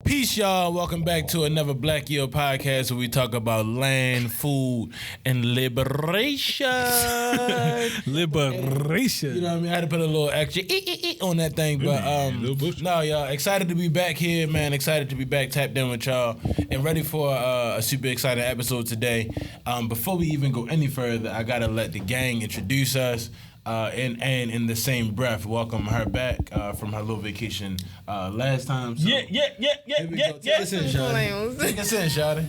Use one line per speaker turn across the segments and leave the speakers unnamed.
Peace, y'all. Welcome back to another Black Year podcast where we talk about land, food, and liberation.
Liberation.
You know what I mean? I had to put a little extra on that thing, but no, y'all. Excited to be back here, man. Excited to be back, tapped in with y'all, and ready for a super exciting episode today. Before we even go any further, I gotta let the gang introduce us. And in the same breath, welcome her back from her little vacation last time. So
Yeah.
Take us in, Shawty. Take us in, Shawty.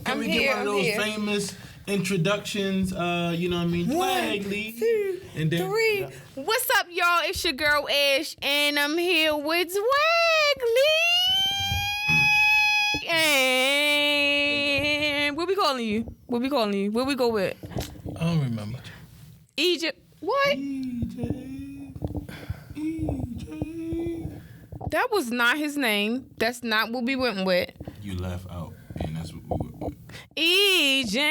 Can we get one of those famous introductions? You know what I mean?
One, two, and then, three. What's up, y'all? It's your girl Ash, and I'm here with Swaggly. And what we calling you? What we go with?
I don't remember.
Egypt. What?
EJ.
That was not his name. That's not what we went with.
You laugh out, and that's what we went with.
EJ.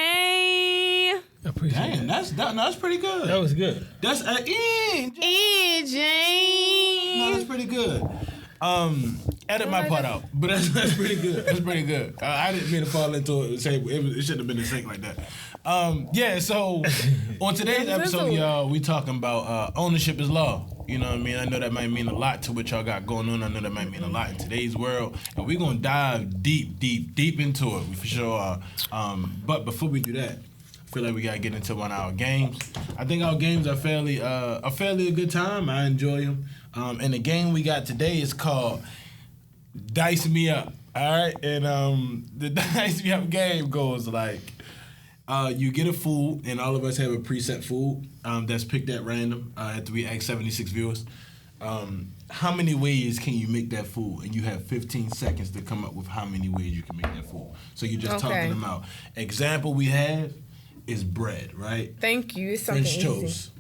Dang, that's pretty good.
That was good.
That's EJ. No, that's pretty good. Edit my part out, but that's pretty good. That's pretty good. I didn't mean to fall into it. Say it shouldn't have been a sync like that. Yeah. So on today's episode, y'all, we talking about ownership is law. You know what I mean? I know that might mean a lot to what y'all got going on. I know that might mean a lot in today's world, and we're gonna dive deep into it. We for sure are. But before we do that, I feel like we gotta get into one of our games. I think our games are fairly a good time. I enjoy them. And the game we got today is called Dice Me Up. All right, and the Dice Me Up game goes like you get a food, and all of us have a preset food that's picked at random after we ask 76 viewers. How many ways can you make that food? And you have 15 seconds to come up with how many ways you can make that food. So you're just talking them out. Example we have is bread, right?
Thank you. It's something
French
easy.
toast.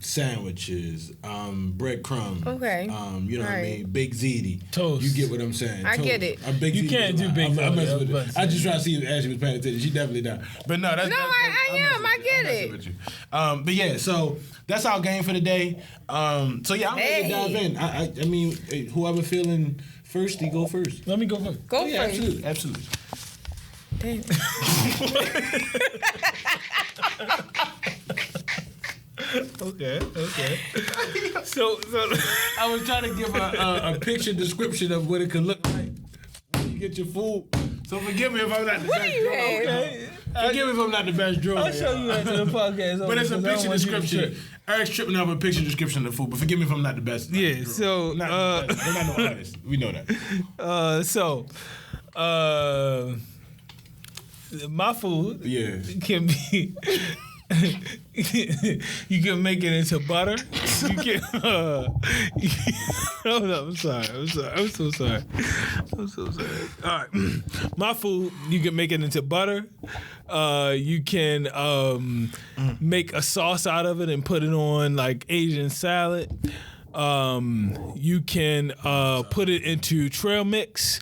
Sandwiches, breadcrumbs.
Okay.
You know what I mean? Baked ziti.
Toast.
You get what I'm saying?
I get it.
You can't do baked ziti.
I just try to see if Ashley was paying attention. She definitely not. But no, that's.
No, I am. I get it.
With you. But yeah, so that's our game for the day. So yeah, I'm ready to dive in. I mean, whoever feeling thirsty, go first.
Let me go first.
Go first.
Absolutely.
Damn.
Okay. So
I was trying to give a picture description of what it could look like when you get your food. So forgive me if I'm not the best drawer.
okay.
Forgive me if I'm not the best drawer.
I'll show you after the podcast.
But it's a picture description. Eric's tripping over a picture description of the food, but forgive me if I'm not the best.
Yeah, so
we're not no artists. We know that.
My food can be you can make it into butter. You can I'm so sorry. All right. My food, you can make it into butter. You can make a sauce out of it and put it on like Asian salad. You can put it into trail mix.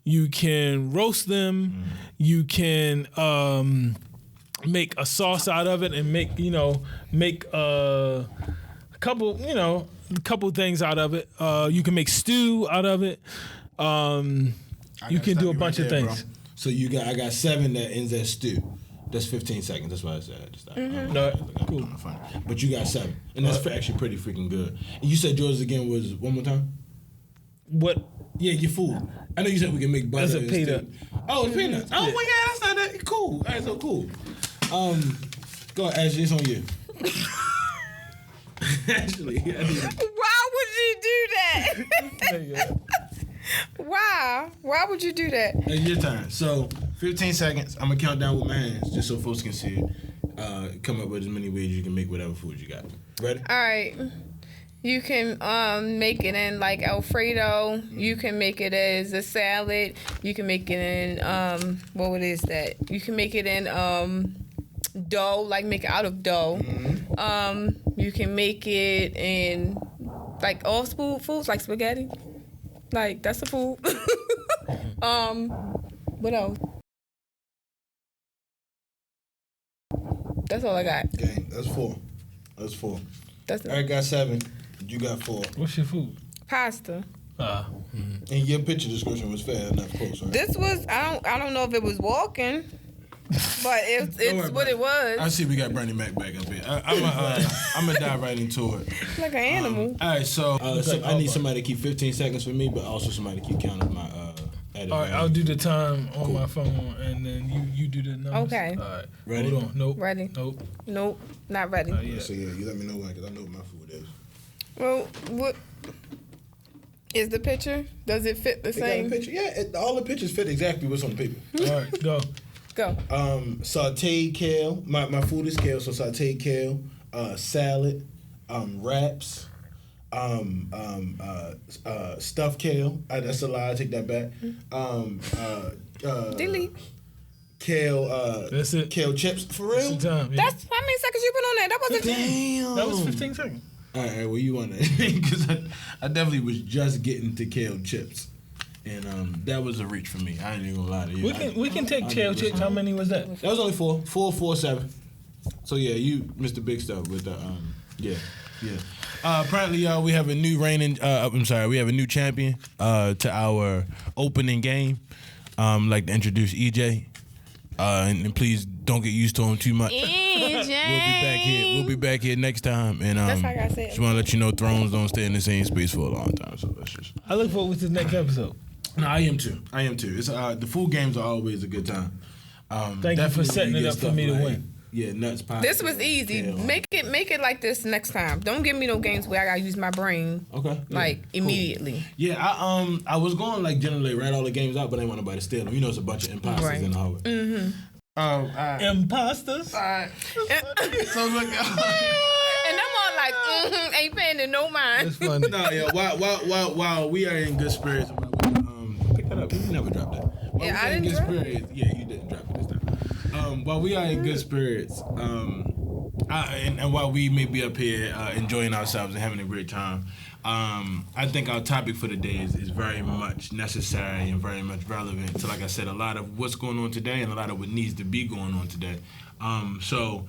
You can roast them. You can make a sauce out of it and make a couple things out of it. You can make stew out of it. You can do a bunch of things.
Bro. So I got 7 that ends at stew. That's 15 seconds. That's what I said.
No, cool.
But you got 7, and that's actually pretty freaking good. And you said yours again was one more time.
What?
Yeah, your food. I know you said we can make butter.
That's a peanut.
Oh, it's peanuts. Oh my God, that's not that cool. All right, so cool. Go ahead, Ashley. It's on you. Ashley,
why would you do that? Why would you do that?
It's your turn. So 15 seconds. I'm gonna count down with my hands just so folks can see it. Come up with as many ways you can make whatever food you got. Ready?
All right. You can make it in like Alfredo. You can make it as a salad. You can make it in what is that? You can make it in dough, like make it out of dough.
Mm-hmm.
You can make it in like all foods, like spaghetti. Like, that's the food. What else? That's all I got.
Okay, that's 4.
That's
Eric got 7. You got 4.
What's your food?
pasta.
And your picture description was fair enough close, right?
This was I don't know if it was walking, but it's what it was.
I see we got Bernie Mac back up here. I'm gonna dive right into it.
Like an animal.
All right, so I need somebody to keep 15 seconds for me, but also somebody to keep counting my edit.
All right, I'll do the time on my phone, and then you do the numbers.
Okay.
All right.
Ready?
Hold on. Nope.
Ready.
Nope.
Not ready.
Yeah.
So yeah, you let me know when, because I know what my food is.
Well, what is the picture? Does it fit the
They got
same?
a picture. Yeah, all the pictures fit exactly what's on the paper.
All right, go.
Go.
Sauteed kale. My food is kale, so sauteed kale, salad, wraps, stuffed kale. That's a lie. I take that back.
Delete.
Kale.
That's it.
Kale chips. For real?
That's the time. Yeah.
That's how many seconds you put on that? That wasn't.
Damn.
That was 15 seconds.
All right, well, you want to, because I definitely was just getting to kale chips, and that was a reach for me. I ain't even gonna lie to you.
We can take kale chips. How many was that?
That was only 4, 4, 7. So yeah, you Mr. Big Stuff with the yeah. Apparently, y'all, we have a new we have a new champion to our opening game. Like to introduce EJ, and please don't get used to him too much. We'll be back here next time, and
That's like I said.
just want to let you know Thrones don't stay in the same space for a long time. So that's just.
I look forward to the next episode.
No, I am too. It's the food games are always a good time.
Thank you for setting
when
it
you
up
get
for me to
stuff like,
win.
Yeah, nuts pie.
This was easy.
Kale.
Make it like this next time. Don't give me no games where I gotta use my brain.
Okay. Yeah,
Like
cool.
immediately.
Yeah, I was going like generally write all the games out, but I didn't want nobody to steal them. You know, it's a bunch of imposters
Right.
in the hallway.
Mm-hmm.
Imposters.
So look.
And I'm all like, ain't paying to no mind.
That's funny.
No, yeah. While we are in good spirits, pick that up. We never dropped that. While
Yeah,
we
I
are in
didn't
good
drop it.
spirits, yeah, you didn't drop it this time. While we are in good spirits, and while we may be up here enjoying ourselves and having a great time, I think our topic for the day is very much necessary and very much relevant to, like I said, a lot of what's going on today and a lot of what needs to be going on today. So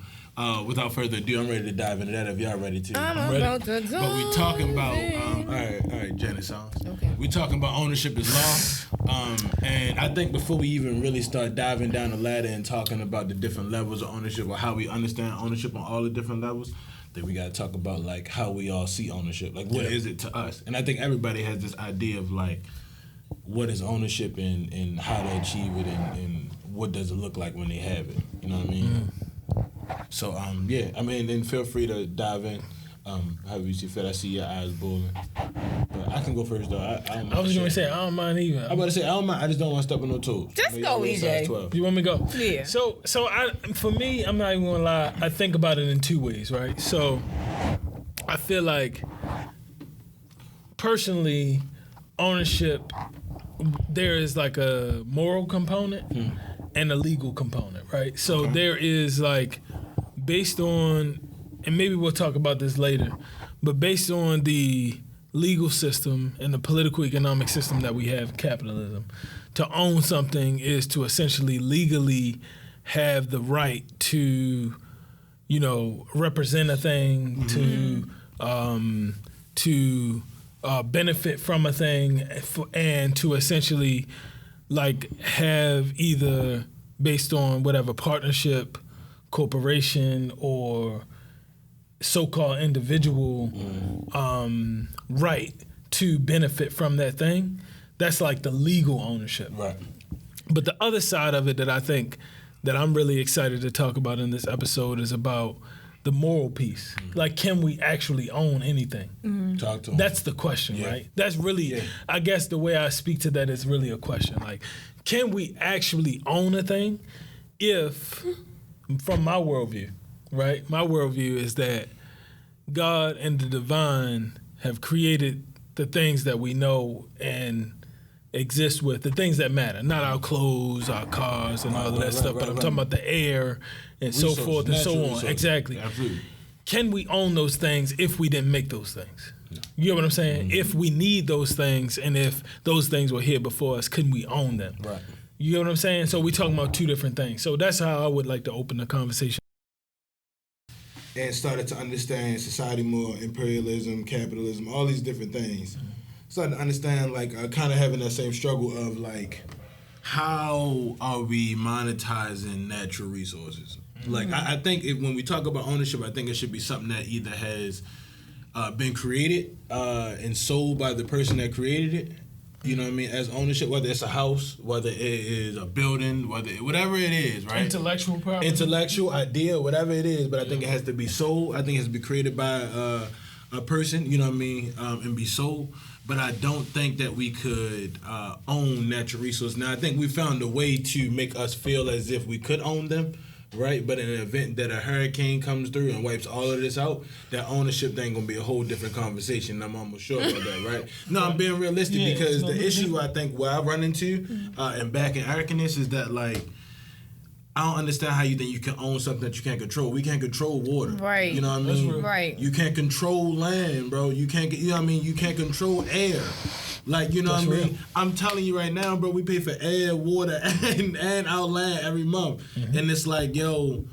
without further ado, I'm ready to dive into that if y'all ready to.
I'm
ready.
about to
But we talking about all right, Janet songs.
Okay.
We talking about ownership is law, and I think before we even really start diving down the ladder and talking about the different levels of ownership or how we understand ownership on all the different levels, then we gotta talk about like how we all see ownership. Like what is it to us? And I think everybody has this idea of like what is ownership and how to achieve it and what does it look like when they have it. You know what I mean? So yeah, I mean, then feel free to dive in. However you see fit. I see your eyes bulging. But I can go first though.
I was gonna say I don't mind either.
I'm about to say I don't mind. I just don't want to step on no toes.
Just
Maybe
go,
I wear
EJ.
size 12.
You want me to go?
Yeah.
So for me, I'm not even gonna lie. I think about it in two ways, right? So I feel like personally, ownership, there is like a moral component and a legal component, right? So there is like based on, and maybe we'll talk about this later, but based on the legal system and the political economic system that we have, capitalism, to own something is to essentially legally have the right to, you know, represent a thing, to benefit from a thing, and to essentially like have either based on whatever partnership, corporation, or so-called individual right to benefit from that thing. That's like the legal ownership.
Right.
But the other side of it that I think that I'm really excited to talk about in this episode is about the moral piece. Like, can we actually own anything?
Talk to him.
That's the question, right? That's really, I guess the way I speak to that is really a question. Like, can we actually own a thing if, from my worldview, right? My worldview is that God and the divine have created the things that we know and exist with, the things that matter, not our clothes, our cars, and all of that stuff, but I'm talking about the air and so forth and so on. Exactly.
Absolutely.
can we own those things if we didn't make those things? You know what I'm saying? If we need those things and if those things were here before us, couldn't we own them?
Right.
You know what I'm saying? So we talking about two different things. So that's how I would like to open the conversation.
And started to understand society more, imperialism, capitalism, all these different things. Started to understand, like, kind of having that same struggle of, like, how are we monetizing natural resources? Like, I think when we talk about ownership, I think it should be something that either has been created and sold by the person that created it. You know what I mean? As ownership, whether it's a house, whether it is a building, whatever it is, right?
Intellectual property.
Intellectual idea, whatever it is, but I think it has to be sold. I think it has to be created by a person, you know what I mean, and be sold. But I don't think that we could own natural resources. Now, I think we found a way to make us feel as if we could own them. Right, but in an event that a hurricane comes through and wipes all of this out, that ownership thing gonna be a whole different conversation. I'm almost sure about that, right? No, I'm being realistic because the issue I think where I run into and back in arrogance is that, like, I don't understand how you think you can own something that you can't control. We can't control water,
Right.
You know what I mean?
Right.
You can't control land, bro. You can't get, you know what I mean? You can't control air. Like, you know what I mean? I'm telling you right now, bro, we pay for air, water, and our land every month. And it's like, yo,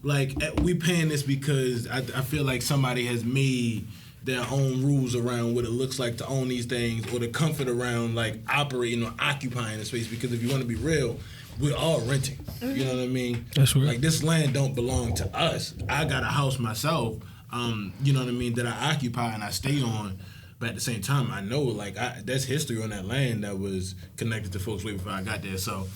like, we paying this because I feel like somebody has made their own rules around what it looks like to own these things, or the comfort around, like, operating or occupying the space. Because if you want to be real, we're all renting. You know what I mean?
That's real.
Like, this land don't belong to us. I got a house myself, you know what I mean, that I occupy and I stay on. But at the same time, I know, like, there's history on that land that was connected to folks way before I got there. So,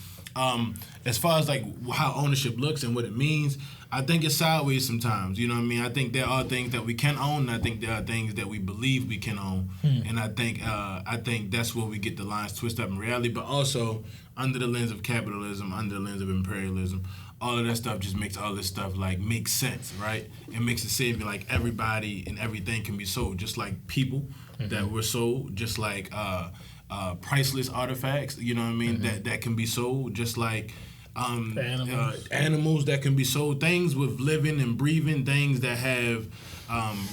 as far as, like, how ownership looks and what it means, I think it's sideways sometimes. You know what I mean? I think there are things that we can own, and I think there are things that we believe we can own. And I think that's where we get the lines twisted up in reality. But also, under the lens of capitalism, under the lens of imperialism, all of that stuff just makes all this stuff, like, make sense, right? It makes it seem like everybody and everything can be sold, just like people that were sold, just like priceless artifacts, you know what I mean, that can be sold, just like animals that can be sold, things with living and breathing, things that have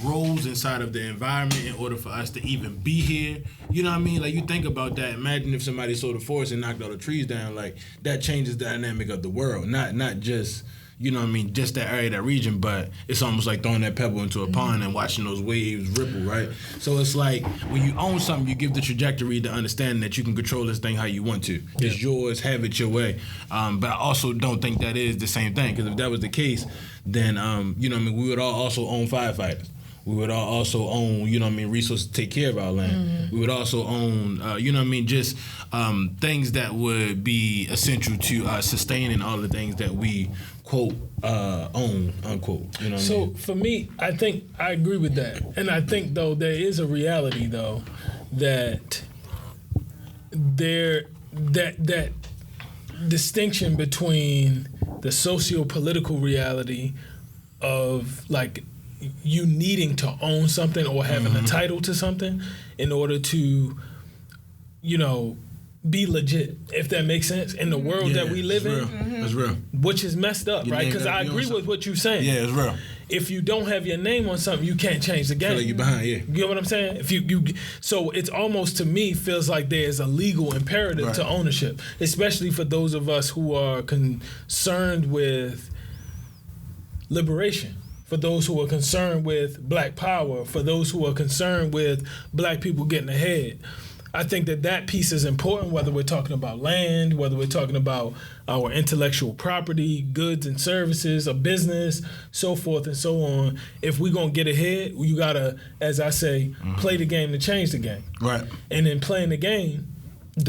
roles inside of the environment in order for us to even be here. You know what I mean? Like, you think about that. Imagine if somebody sold a forest and knocked all the trees down. Like, that changes the dynamic of the world. Not just, you know what I mean, just that area, that region, but it's almost like throwing that pebble into a pond and watching those waves ripple, right? So it's like, when you own something, you give the trajectory to understand that you can control this thing how you want to. It's yours, have it your way. But I also don't think that is the same thing, because if that was the case, then, you know what I mean, we would all also own firefighters. We would all also own, you know what I mean, resources to take care of our land. We would also own, you know what I mean, just things that would be essential to sustaining all the things that we, quote, own, unquote. You know what I mean?
For me, I think I agree with that. And I think, though, there is a reality, though, that that distinction between the socio-political reality of, like, you needing to own something or having a title to something in order to, you know, be legit, if that makes sense, in the world that we live in.
That's real.
Which is messed up, right? Because I agree with what you're saying.
Yeah, it's real.
If you don't have your name on something, you can't change the game.
Feel like you're behind, yeah.
You know what I'm saying? If you so it's almost, to me, feels like there's a legal imperative to ownership, especially for those of us who are concerned with liberation, for those who are concerned with black power, for those who are concerned with black people getting ahead. I think that piece is important, whether we're talking about land, whether we're talking about our intellectual property, goods and services, a business, so forth and so on. If we're going to get ahead, you got to, as I say, play the game to change the game.
Right.
And in playing the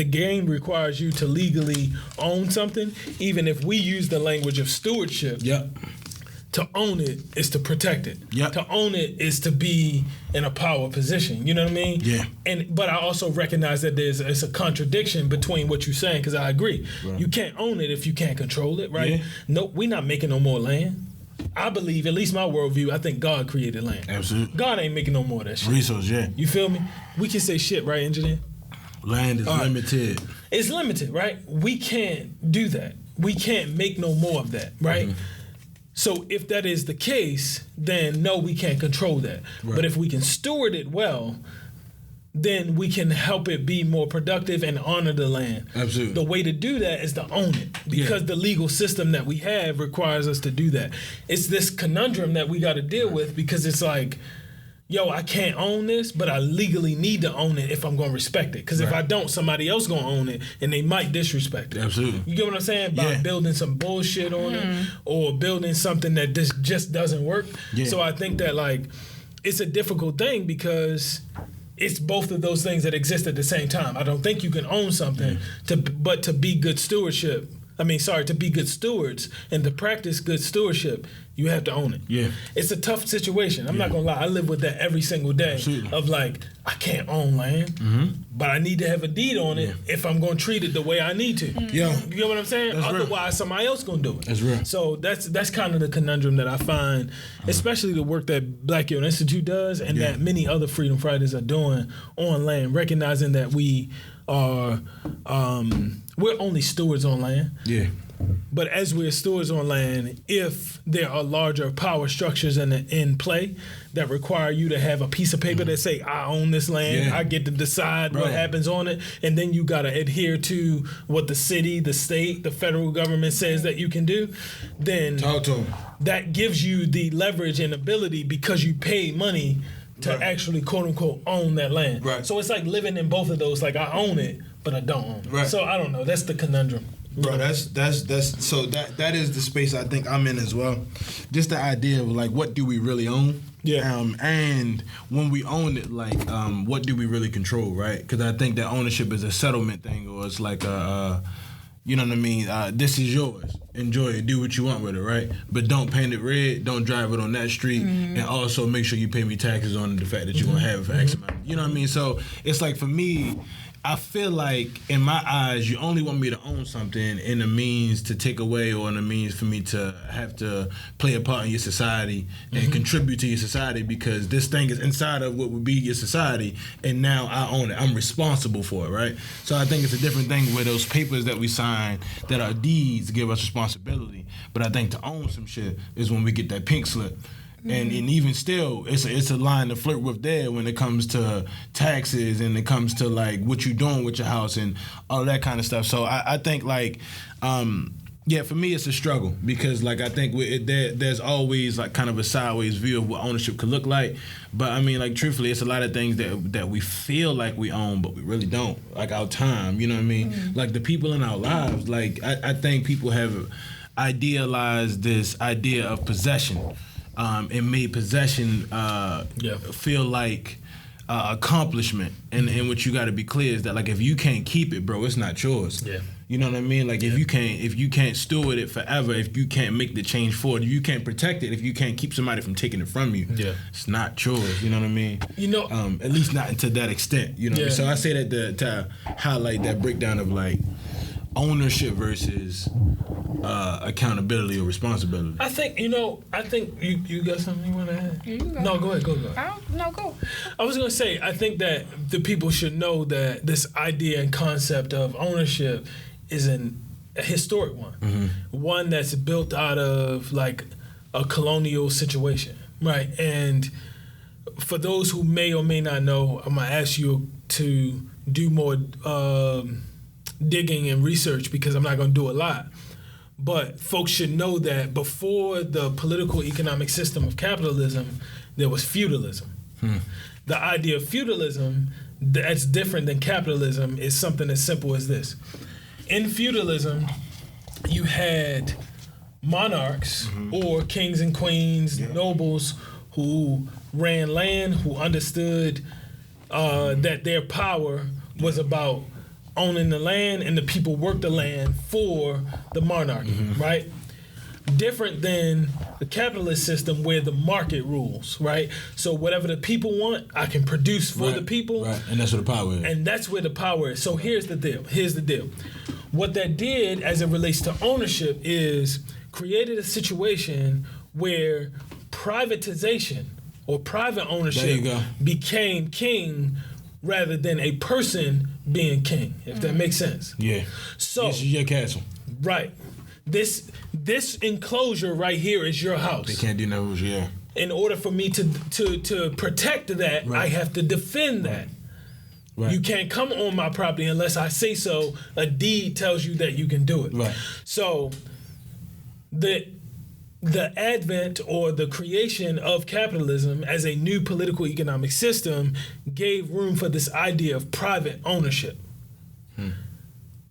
game requires you to legally own something, even if we use the language of stewardship.
Yep.
To own it is to protect it.
Yep.
To own it is to be in a power position. You know what I mean?
Yeah.
But I also recognize that it's a contradiction between what you're saying, because I agree. Right. You can't own it if you can't control it, right? Yeah. No, we're not making no more land. I believe, at least my worldview, I think God created land.
Absolutely.
God ain't making no more of that shit.
Resource, yeah.
You feel me? We can say shit, right, engineer?
Land is limited.
It's limited, right? We can't do that. We can't make no more of that, right? So if that is the case, then no, we can't control that.
Right.
But if we can steward it well, then we can help it be more productive and honor the land.
Absolutely.
The way to do that is to own it, because the legal system that we have requires us to do that. It's this conundrum that we got to deal with, because it's like, yo, I can't own this, but I legally need to own it if I'm going to respect it. Because if I don't, somebody else going to own it, and they might disrespect it.
Absolutely.
You get what I'm saying? By building some bullshit on it, or building something that just doesn't work. Yeah. So I think that, like, it's a difficult thing, because it's both of those things that exist at the same time. I don't think you can own something, but to be good stewardship. To be good stewards and to practice good stewardship, you have to own it. Yeah. It's a tough situation. I'm not gonna lie. I live with that every single day.
Absolutely.
Of like, I can't own land, but I need to have a deed on it if I'm gonna treat it the way I need to.
Yeah.
You get what I'm saying?
That's
Otherwise,
real.
Somebody else gonna do it.
That's real.
So that's kind of the conundrum that I find, especially the work that Black Youth Institute does, and that many other freedom fighters are doing on land, recognizing that we are we're only stewards on land. Yeah. But as we're stewards on land, if there are larger power structures in play that require you to have a piece of paper that say, I own this land, I get to decide what happens on it, and then you got to adhere to what the city, the state, the federal government says that you can do, then
talk to 'em.
That gives you the leverage and ability, because you pay money to actually, quote unquote, own that land. Right. So it's like living in both of those. Like, I own it, but I don't own it. Right. So I don't know. That's the conundrum.
Bro, that's so that is the space I think I'm in as well. Just the idea of, like, what do we really own? Yeah. And when we own it, like, what do we really control, right? Because I think that ownership is a settlement thing, or it's like you know what I mean? This is yours. Enjoy it. Do what you want with it, right? But don't paint it red. Don't drive it on that street. And also make sure you pay me taxes on the fact that you're going to have it for X amount. You know what I mean? So it's like, for me, I feel like, in my eyes, you only want me to own something in a means to take away, or in a means for me to have to play a part in your society and contribute to your society, because this thing is inside of what would be your society, and now I own it. I'm responsible for it, right? So I think it's a different thing where those papers that we sign that are deeds give us responsibility. But I think to own some shit is when we get that pink slip. And even still, it's a line to flirt with there when it comes to taxes, and it comes to, like, what you doing with your house and all that kind of stuff. So I think, like, for me, it's a struggle, because, like, I think there's always, like, kind of a sideways view of what ownership could look like. But I mean, like, truthfully, it's a lot of things that we feel like we own, but we really don't. Like our time, you know what I mean? Like the people in our lives. Like I think people have idealized this idea of possession. And made possession feel like accomplishment. And what you got to be clear is that, like, if you can't keep it, bro, it's not yours. Yeah. You know what I mean? Like, if you can't steward it forever, if you can't make the change forward, if you can't protect it, if you can't keep somebody from taking it from you, it's not yours. You know what I mean? You know, at least not to that extent. You know. What I mean? So I say that to highlight that breakdown of, like, ownership versus accountability or responsibility.
I think you got something you want to add? No, go ahead. Go.
No, go.
I was gonna say, I think that the people should know that this idea and concept of ownership is a historic one, one that's built out of, like, a colonial situation, right? And for those who may or may not know, I'm gonna ask you to do more digging and research, because I'm not gonna do a lot. But folks should know that before the political economic system of capitalism, there was feudalism. The idea of feudalism that's different than capitalism is something as simple as this. In feudalism, you had monarchs or kings and queens, nobles who ran land, who understood that their power was about owning the land, and the people worked the land for the monarchy, right? Different than the capitalist system where the market rules, right? So whatever the people want, I can produce for the people.
Right, and that's where the power is.
And that's where the power is. So here's the deal. What that did as it relates to ownership is created a situation where privatization or private ownership became king rather than a person being king, if that makes sense.
Yeah.
So
this is your castle.
Right. this enclosure right here is your house.
They can't do no rules, yeah.
In order for me to protect that, I have to defend that. Right. You can't come on my property unless I say so. A deed tells you that you can do it.
Right.
So the advent or the creation of capitalism as a new political economic system gave room for this idea of private ownership.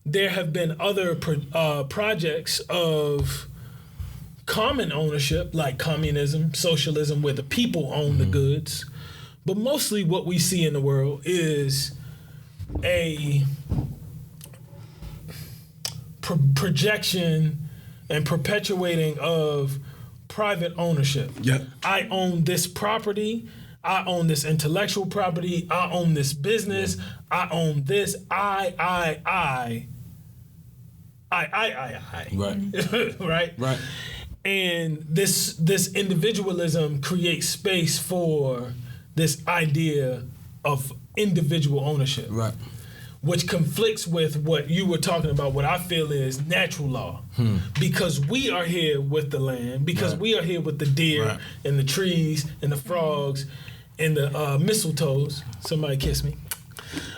There have been other projects of common ownership, like communism, socialism, where the people own the goods. But mostly what we see in the world is a projection and perpetuating of private ownership.
Yep.
I own this property. I own this intellectual property. I own this business. I own this. I.
Right.
Right?
Right.
And this individualism creates space for this idea of individual ownership.
Right.
Which conflicts with what you were talking about, what I feel is natural law. Because we are here with the land, because we are here with the deer and the trees and the frogs and the mistletoes. Somebody kiss me.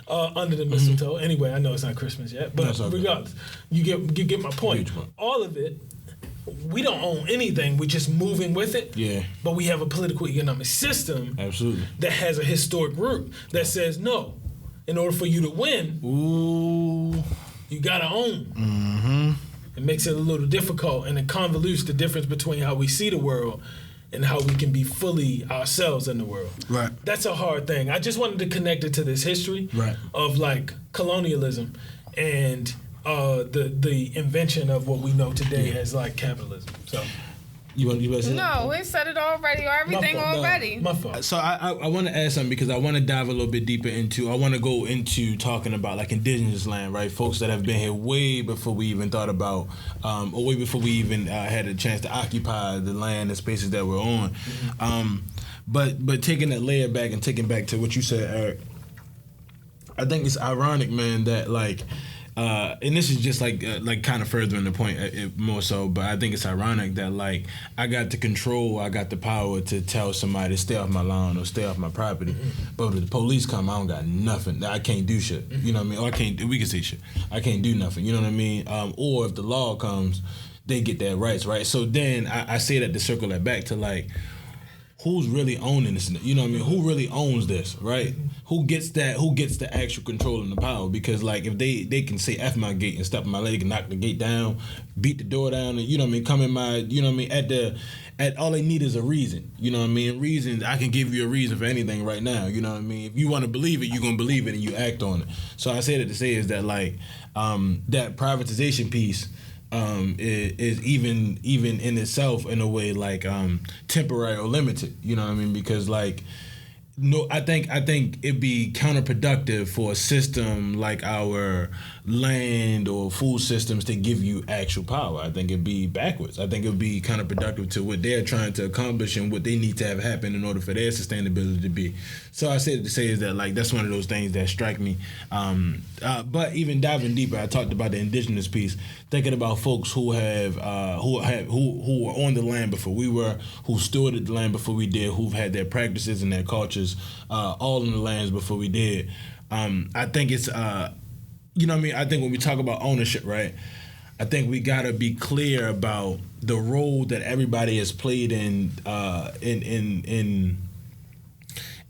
Under the mistletoe. Anyway, I know it's not Christmas yet, but regardless, you get my point. All of it, we don't own anything. We're just moving with it.
Yeah.
But we have a political economic system that has a historic root that says no. In order for you to win, you gotta own. It makes it a little difficult, and it convolutes the difference between how we see the world and how we can be fully ourselves in the world.
Right.
That's a hard thing. I just wanted to connect it to this history of like colonialism and the invention of what we know today as like capitalism. So.
You want to say
No, we said it already, or everything already.
My fault.
So I want to add something because I want to dive a little bit deeper into. I want to go into talking about like indigenous land, right? Folks that have been here way before we even thought about, or way before we even had a chance to occupy the land and spaces that we're on. But taking that layer back and taking back to what you said, Eric, I think it's ironic, man, that like. And this is just like kind of furthering the point more so, but I think it's ironic that like I got the power to tell somebody to stay off my lawn or stay off my property, but when the police come, I don't got nothing. I can't do shit. You know what I mean? Or we can say shit. I can't do nothing. You know what I mean? Or if the law comes, they get their rights, right? So then I say that to circle that back to like, who's really owning this? You know what I mean? Who really owns this, right? Who gets that? Who gets the actual control and the power? Because like if they can say F my gate and step on my leg and knock the gate down, beat the door down, and you know what I mean, come in my, you know what I mean, at all they need is a reason. You know what I mean? Reasons, I can give you a reason for anything right now. You know what I mean? If you want to believe it, you're gonna believe it and you act on it. So I say that to say is that like that privatization piece is even in itself in a way like temporary or limited. You know what I mean? Because like no, I think it'd be counterproductive for a system like our land or food systems to give you actual power. I think it'd be backwards. I think it'd be counterproductive to what they're trying to accomplish and what they need to have happen in order for their sustainability to be. So I said to say is that like that's one of those things that strike me. But even diving deeper, I talked about the indigenous piece, thinking about folks who have who were on the land before we were, who stewarded the land before we did, who've had their practices and their cultures all in the lands before we did. I think it's you know what I mean? I think when we talk about ownership, right? I think we gotta be clear about the role that everybody has played in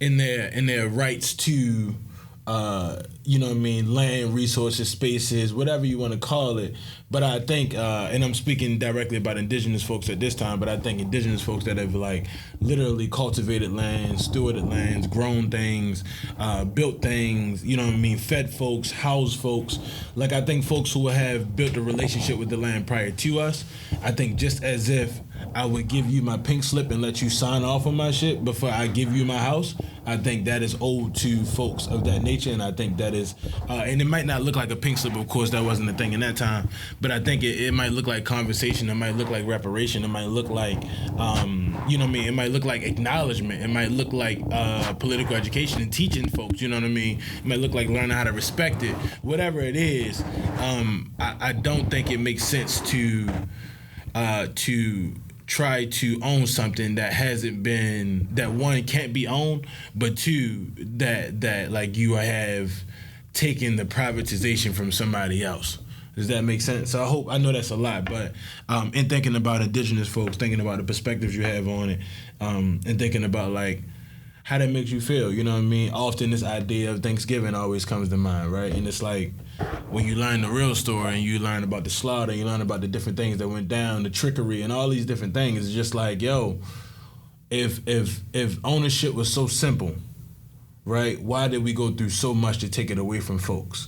their rights to you know what I mean, land, resources, spaces, whatever you want to call it. But I think, and I'm speaking directly about indigenous folks at this time, but I think indigenous folks that have like literally cultivated lands, stewarded lands, grown things, built things, you know what I mean, fed folks, housed folks. Like I think folks who have built a relationship with the land prior to us, I think just as if I would give you my pink slip and let you sign off on my shit before I give you my house. I think that is owed to folks of that nature, and I think that is, and it might not look like a pink slip, of course, that wasn't a thing in that time, but I think it might look like conversation, it might look like reparation, it might look like, you know what I mean, it might look like acknowledgement, it might look like political education and teaching folks, you know what I mean, it might look like learning how to respect it, whatever it is. I don't think it makes sense to try to own something that hasn't been, that one can't be owned, but two that like you have taken the privatization from somebody else. Does that make sense? So I know that's a lot, but in thinking about indigenous folks, thinking about the perspectives you have on it, and thinking about like how that makes you feel, you know what I mean? Often this idea of Thanksgiving always comes to mind, right? And it's like when you learn the real story and you learn about the slaughter, you learn about the different things that went down, the trickery and all these different things, it's just like, yo, if ownership was so simple, right? Why did we go through so much to take it away from folks?